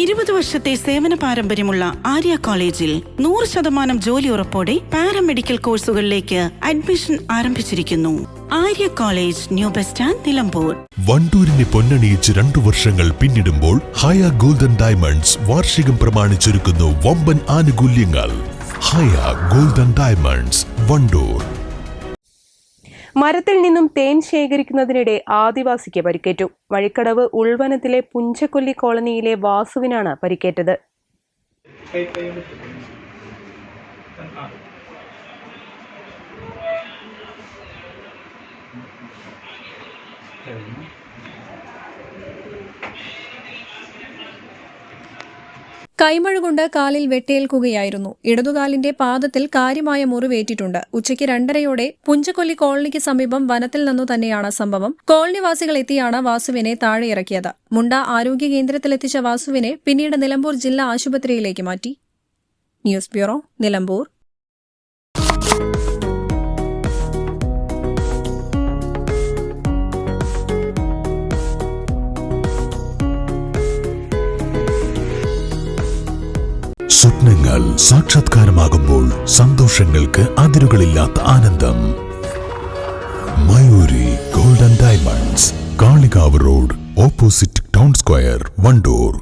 20 വർഷത്തെ സേവന പാരമ്പര്യമുള്ള ആര്യ കോളേജിൽ 100% ജോലി ഉറപ്പോടെ പാരാമെഡിക്കൽ കോഴ്സുകളിലേക്ക് അഡ്മിഷൻ ആരംഭിച്ചിരിക്കുന്നു. Arya College, new bus stand, Nilambur. വണ്ടൂരിനെ പൊന്നണിയിച്ച് 2 വർഷങ്ങൾ പിന്നിടുമ്പോൾ ഹയ ഗോൾഡൻ ഡയമണ്ട്സ് വാർഷികം പ്രമാണിച്ചൊരുക്കുന്നു വമ്പൻ ആനുകൂല്യങ്ങൾ. ഹയ ഗോൾഡൻ ഡയമണ്ട്സ്, വണ്ടൂർ. മരത്തിൽ നിന്നും തേൻ ശേഖരിക്കുന്നതിനിടെ ആദിവാസിക്ക് പരിക്കേറ്റു. വഴിക്കടവ് ഉൾവനത്തിലെ പുഞ്ചക്കൊല്ലി കോളനിയിലെ വാസുവിനാണ് പരിക്കേറ്റത്. കൈമഴ കൊണ്ട് കാലിൽ വെട്ടേൽക്കുകയായിരുന്നു. ഇടതുകാലിന്റെ പാദത്തിൽ കാര്യമായ മുറിവേറ്റിട്ടുണ്ട്. ഉച്ചയ്ക്ക് 2:30 പുഞ്ചക്കൊല്ലി കോളനിക്ക് സമീപം വനത്തിൽ നിന്നു തന്നെയാണ് സംഭവം. കോളനിവാസികൾ എത്തിയാണ് വാസുവിനെ താഴെയിറക്കിയത്. മുണ്ട ആരോഗ്യ കേന്ദ്രത്തിലെത്തിച്ച വാസുവിനെ പിന്നീട് നിലമ്പൂർ ജില്ലാ ആശുപത്രിയിലേക്ക് മാറ്റി. News bureau, Nilambur. സ്വപ്നങ്ങൾ സാക്ഷാത്കാരമാകുമ്പോൾ സന്തോഷങ്ങൾക്ക് അതിരുകളില്ലാത്ത ആനന്ദം. Mayuri golden diamonds, Kalikavu road, opposite town square, Wandoor.